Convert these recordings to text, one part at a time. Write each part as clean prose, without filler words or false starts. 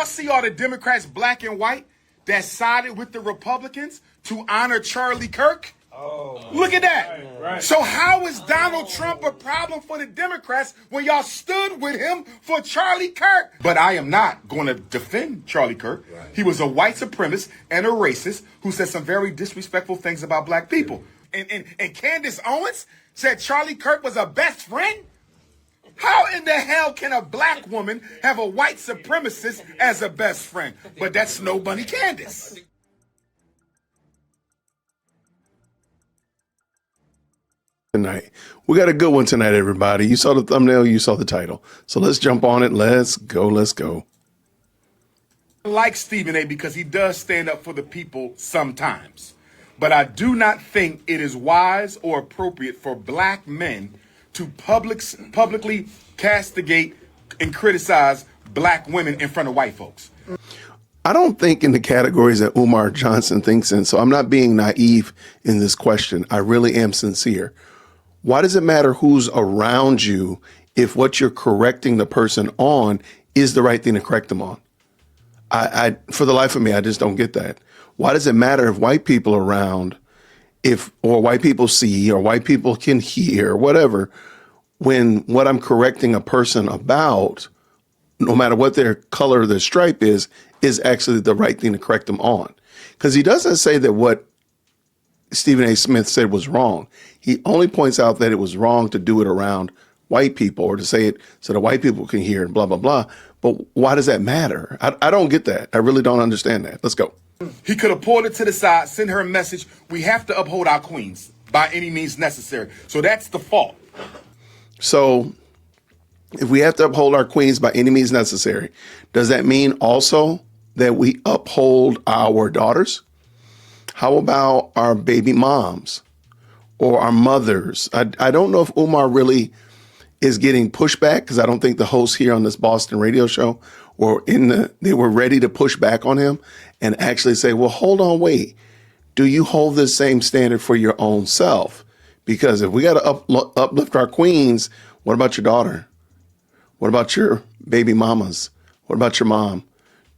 y'all see all the Democrats, black and white, that sided with the Republicans to honor Charlie Kirk? Oh, look at that. Right. So how is Donald Trump a problem for the Democrats when y'all stood with him for Charlie Kirk? But I am not going to defend Charlie Kirk. Right. He was a white supremacist and a racist who said some very disrespectful things about black people. And Candace Owens said Charlie Kirk was a best friend? How in the hell can a black woman have a white supremacist as a best friend? But that's no bunny Candace. Tonight. We got a good one tonight, everybody. You saw the thumbnail, you saw the title. So let's jump on it. Let's go. I like Stephen A. because he does stand up for the people sometimes. But I do not think it is wise or appropriate for black men to publicly castigate and criticize black women in front of white folks. I don't think in the categories that Umar Johnson thinks in, so I'm not being naive in this question. I really am sincere. Why does it matter who's around you if what you're correcting the person on is the right thing to correct them on? I for the life of me, I just don't get that. Why does it matter if white people are around, or white people see, or white people can hear, or whatever, when what I'm correcting a person about, no matter what their color or their stripe is actually the right thing to correct them on? Because he doesn't say that what Stephen A. Smith said was wrong. He only points out that it was wrong to do it around white people or to say it so that white people can hear and blah, blah, blah. But why does that matter? I don't get that. I really don't understand that. Let's go. He could have pulled it to the side, sent her a message. We have to uphold our queens by any means necessary. So that's the fault. So if we have to uphold our queens by any means necessary, does that mean also that we uphold our daughters? How about our baby moms or our mothers? I don't know if Umar really is getting pushback, because I don't think the hosts here on this Boston radio show they were ready to push back on him and actually say, well, hold on, wait. Do you hold the same standard for your own self? Because if we got to uplift our queens, what about your daughter? What about your baby mamas? What about your mom?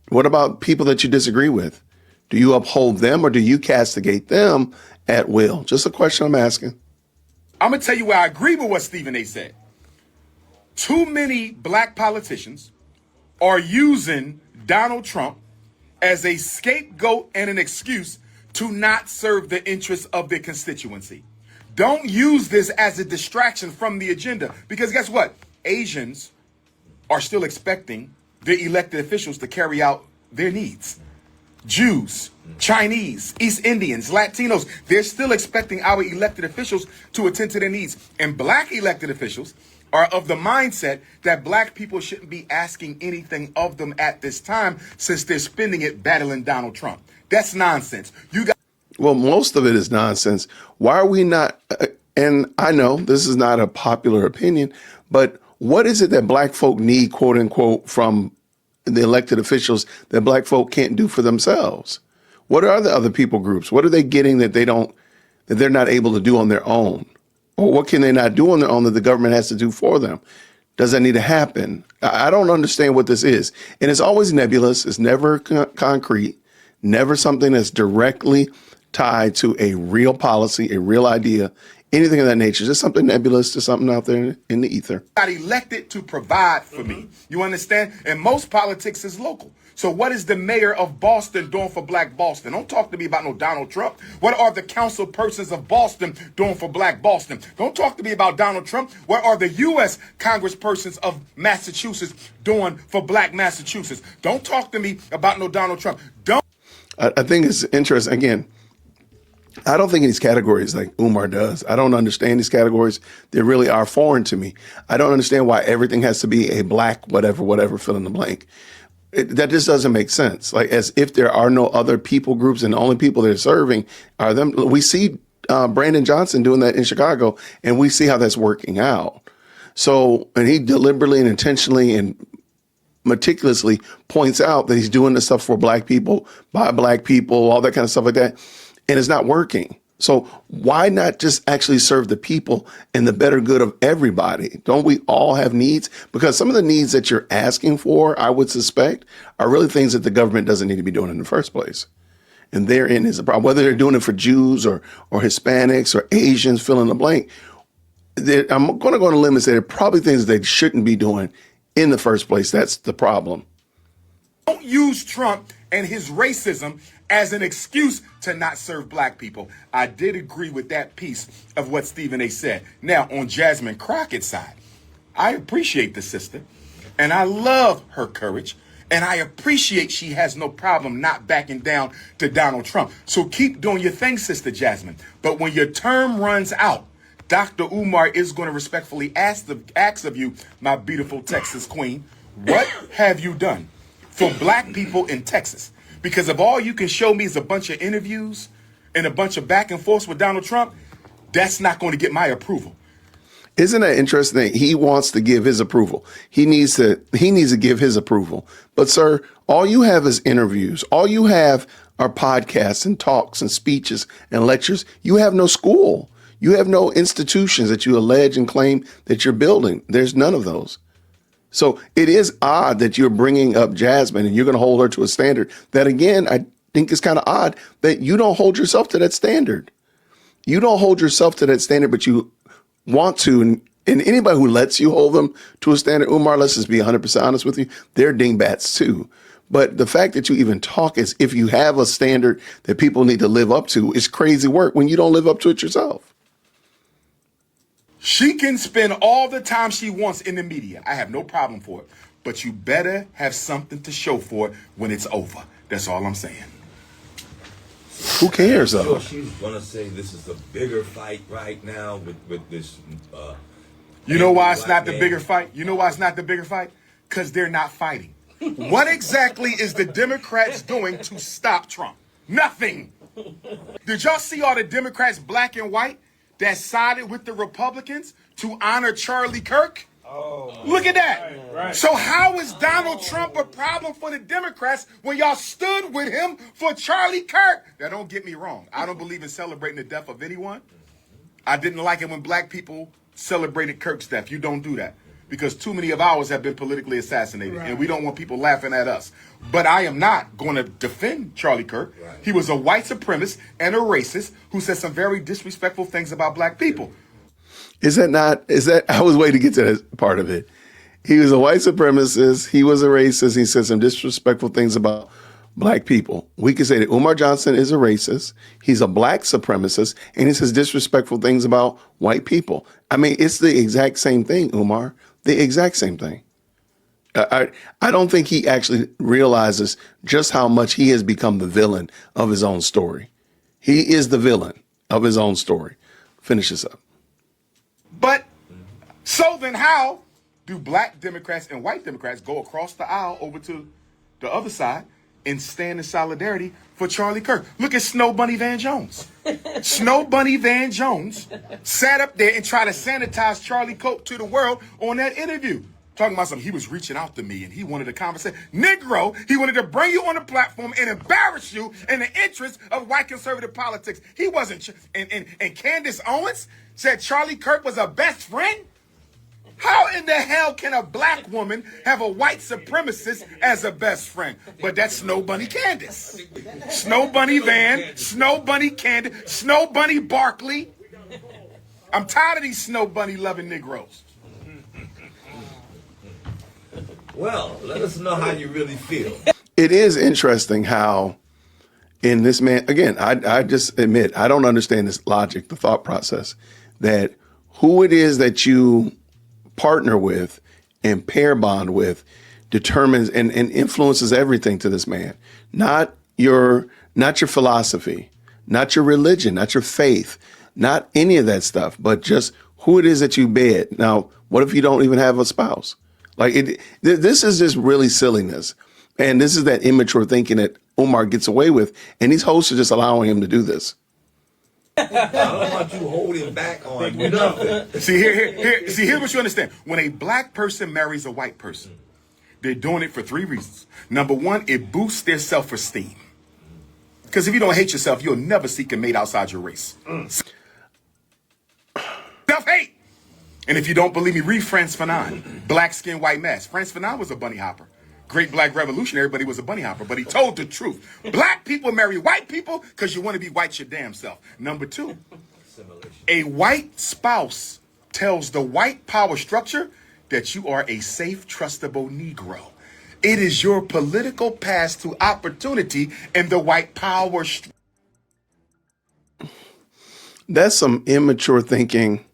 What about people that you disagree with? Do you uphold them or do you castigate them at will? Just a question I'm asking. I'm going to tell you where I agree with what Stephen A. said. Too many black politicians are using Donald Trump as a scapegoat and an excuse to not serve the interests of their constituency. Don't use this as a distraction from the agenda, because guess what? Asians are still expecting their elected officials to carry out their needs. Jews, Chinese, East Indians, Latinos, they're still expecting our elected officials to attend to their needs. And black elected officials are of the mindset that black people shouldn't be asking anything of them at this time, since they're spending it battling Donald Trump. That's nonsense. Well, most of it is nonsense. Why are we not, and I know this is not a popular opinion, but what is it that black folk need, quote unquote, from the elected officials that black folk can't do for themselves? What are the other people groups? What are they getting that they're not able to do on their own? Or what can they not do on their own that the government has to do for them? Does that need to happen? I don't understand what this is. And it's always nebulous. It's never concrete, never something that's directly tied to a real policy, a real idea, anything of that nature. Just something nebulous, just something out there in the ether. Got elected to provide for me. You understand? And most politics is local. So what is the mayor of Boston doing for black Boston? Don't talk to me about no Donald Trump. What are the council persons of Boston doing for black Boston? Don't talk to me about Donald Trump. What are the U.S. congresspersons of Massachusetts doing for black Massachusetts? Don't talk to me about no Donald Trump. I think it's interesting. Again, I don't think in these categories like Umar does. I don't understand these categories. They really are foreign to me. I don't understand why everything has to be a black whatever, fill in the blank. That just doesn't make sense. Like, as if there are no other people groups and the only people they're serving are them. We see Brandon Johnson doing that in Chicago, and we see how that's working out. So, and he deliberately and intentionally and meticulously points out that he's doing this stuff for black people, by black people, all that kind of stuff like that. And it's not working. So why not just actually serve the people and the better good of everybody? Don't we all have needs? Because some of the needs that you're asking for, I would suspect, are really things that the government doesn't need to be doing in the first place. And therein is the problem. Whether they're doing it for Jews or Hispanics or Asians, fill in the blank, I'm going to go on a limb and say there are probably things they shouldn't be doing in the first place. That's the problem. Don't use Trump and his racism as an excuse to not serve black people. I did agree with that piece of what Stephen A. said. Now, on Jasmine Crockett's side, I appreciate the sister, and I love her courage, and I appreciate she has no problem not backing down to Donald Trump. So keep doing your thing, Sister Jasmine. But when your term runs out, Dr. Umar is going to respectfully ask of you, my beautiful Texas queen, what have you done for black people in Texas? Because if all you can show me is a bunch of interviews and a bunch of back and forth with Donald Trump, that's not going to get my approval. Isn't that interesting? He wants to give his approval. He needs to give his approval. But sir, all you have is interviews. All you have are podcasts and talks and speeches and lectures. You have no school. You have no institutions that you allege and claim that you're building. There's none of those. So it is odd that you're bringing up Jasmine and you're going to hold her to a standard that, again, I think is kind of odd that you don't hold yourself to that standard. You don't hold yourself to that standard, but you want to. And anybody who lets you hold them to a standard, Umar, let's just be 100% honest with you, they're dingbats too. But the fact that you even talk as if you have a standard that people need to live up to is crazy work when you don't live up to it yourself. She can spend all the time she wants in the media. I have no problem for it. But you better have something to show for it when it's over. That's all I'm saying. Who cares, though? She's going to say this is a bigger fight right now with this. You know why it's not the bigger fight? You know why it's not the bigger fight? Because they're not fighting. What exactly is the Democrats doing to stop Trump? Nothing. Did y'all see all the Democrats, black and white, that sided with the Republicans to honor Charlie Kirk? Oh, look at that. Right. So how is Donald Trump a problem for the Democrats when y'all stood with him for Charlie Kirk? Now, don't get me wrong. I don't believe in celebrating the death of anyone. I didn't like it when black people celebrated Kirk's death. You don't do that because too many of ours have been politically assassinated, and we don't want people laughing at us. But I am not going to defend Charlie Kirk. Right. He was a white supremacist and a racist who said some very disrespectful things about black people. Is that, I was waiting to get to that part of it. He was a white supremacist. He was a racist. He said some disrespectful things about black people. We could say that Umar Johnson is a racist. He's a black supremacist, and he says disrespectful things about white people. I mean, it's the exact same thing, Umar. The exact same thing. I don't think he actually realizes just how much he has become the villain of his own story. He is the villain of his own story. Finish this up. But so then how do black Democrats and white Democrats go across the aisle over to the other side and stand in solidarity for Charlie Kirk? Look at Snow Bunny Van Jones. Snow Bunny Van Jones sat up there and tried to sanitize Charlie Kirk to the world on that interview. Talking about something, he was reaching out to me and he wanted a conversation. Negro, he wanted to bring you on the platform and embarrass you in the interest of white conservative politics. He wasn't, and Candace Owens said Charlie Kirk was a best friend? How in the hell can a black woman have a white supremacist as a best friend? But that's Snow Bunny Candace. Snow Bunny Van, Snow Bunny Candace, Snow Bunny Barkley. I'm tired of these Snow Bunny loving Negroes. Well, let us know how you really feel. It is interesting how in this man, again, I just admit, I don't understand this logic, the thought process, that who it is that you partner with and pair bond with determines and influences everything to this man. Not your philosophy, not your religion, not your faith, not any of that stuff, but just who it is that you bed. Now, what if you don't even have a spouse? Like this is just really silliness. And this is that immature thinking that Umar gets away with. And these hosts are just allowing him to do this. I don't want you holding back on nothing. Here's what you understand. When a black person marries a white person, they're doing it for three reasons. Number one, it boosts their self-esteem. Because if you don't hate yourself, you'll never seek a mate outside your race. Self-hate. And if you don't believe me, read Frantz Fanon, Black Skin, White Mask. Frantz Fanon was a bunny hopper. Great black revolutionary, but he was a bunny hopper. But he told the truth. Black people marry white people because you want to be white your damn self. Number 2, a white spouse tells the white power structure that you are a safe, trustable Negro. It is your political path to opportunity in the white power structure. That's some immature thinking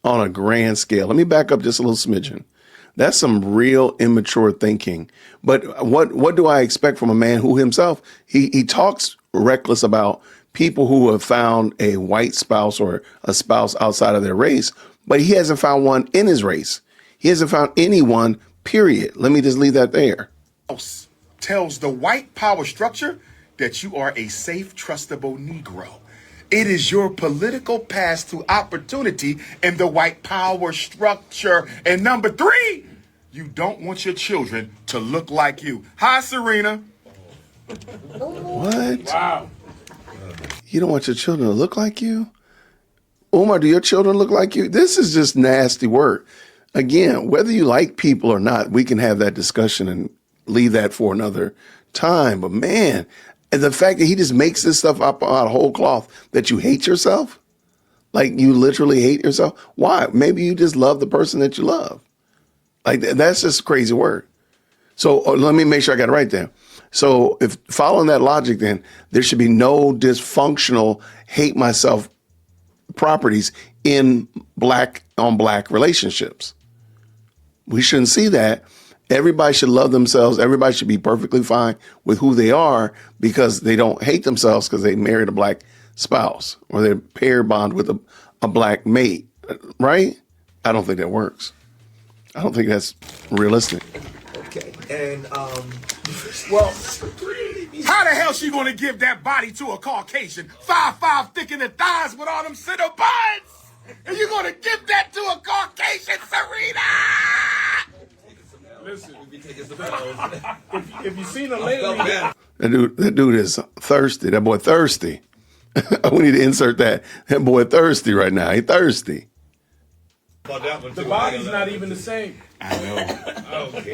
on a grand scale. Let me back up just a little smidgen. That's some real immature thinking. But what do I expect from a man who himself, he talks reckless about people who have found a white spouse or a spouse outside of their race, but he hasn't found one in his race. He hasn't found anyone, period. Let me just leave that there. Tells the white power structure that you are a safe, trustable Negro. It is your political path to opportunity in the white power structure. And number 3, you don't want your children to look like you. Hi, Serena. What? Wow. You don't want your children to look like you? Umar, do your children look like you? This is just nasty work. Again, whether you like people or not, we can have that discussion and leave that for another time. But man, and the fact that he just makes this stuff up out of whole cloth, that you hate yourself, like you literally hate yourself. Why? Maybe you just love the person that you love. Like that's just crazy work. So let me make sure I got it right there. So if following that logic, then there should be no dysfunctional hate myself properties in black on black relationships. We shouldn't see that. Everybody should love themselves. Everybody should be perfectly fine with who they are because they don't hate themselves because they married a black spouse or they're pair bond with a black mate, right? I don't think that works. I don't think that's realistic. Okay, and Well, how the hell she gonna give that body to a Caucasian, 5'5", thick in the thighs with all them center buns? And you gonna give that to a Caucasian, Serena? Listen, if you seen her lately, That dude is thirsty. That boy thirsty. We need to insert that. That boy thirsty right now. He thirsty. the body's not even the same. I know.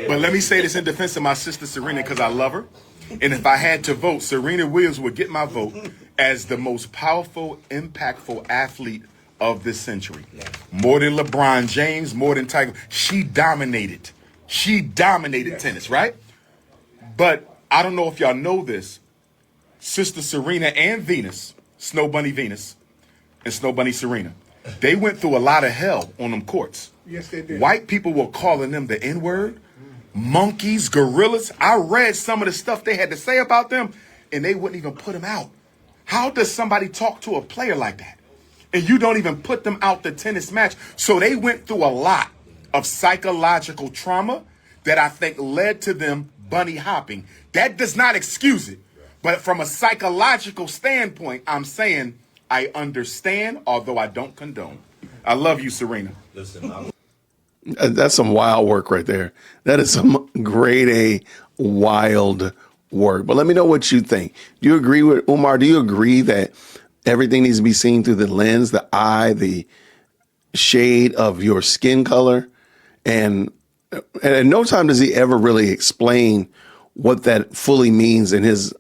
But let me say this in defense of my sister Serena because I love her. And if I had to vote, Serena Williams would get my vote as the most powerful, impactful athlete of this century. More than LeBron James, more than Tiger. She dominated. Tennis, right? But I don't know if y'all know this. Sister Serena and Venus, Snow Bunny Venus, and Snow Bunny Serena, they went through a lot of hell on them courts. Yes, they did. White people were calling them the N-word, monkeys, gorillas. I read some of the stuff they had to say about them, and they wouldn't even put them out. How does somebody talk to a player like that? And you don't even put them out the tennis match. So they went through a lot of psychological trauma that I think led to them bunny hopping. That does not excuse it. But from a psychological standpoint, I'm saying I understand, although I don't condone. I love you, Serena. listen, That's some wild work right there. That is some grade A wild work. But let me know what you think. Do you agree with Umar? Do you agree that everything needs to be seen through the lens, the eye, the shade of your skin color? And at no time does he ever really explain what that fully means in his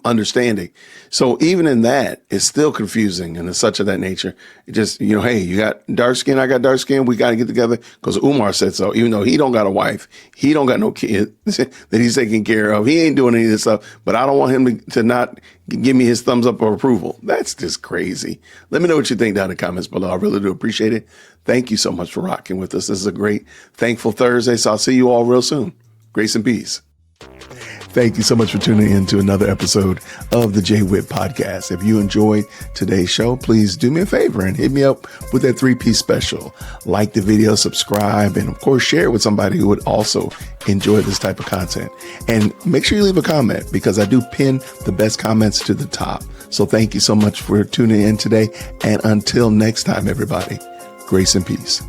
understanding. So even in that, it's still confusing and it's such of that nature. It just, hey, you got dark skin, I got dark skin, we got to get together because Umar said so. Even though he don't got a wife, he don't got no kids that he's taking care of. He ain't doing any of this stuff, but I don't want him to not give me his thumbs up or approval. That's just crazy. Let me know what you think down in the comments below. I really do appreciate it. Thank you so much for rocking with us. This is a great Thankful Thursday. So I'll see you all real soon. Grace and peace. Thank you so much for tuning in to another episode of the Jay Witt Podcast. If you enjoyed today's show, please do me a favor and hit me up with that 3-piece special. Like the video, subscribe, and of course, share it with somebody who would also enjoy this type of content. And make sure you leave a comment because I do pin the best comments to the top. So thank you so much for tuning in today. And until next time, everybody, grace and peace.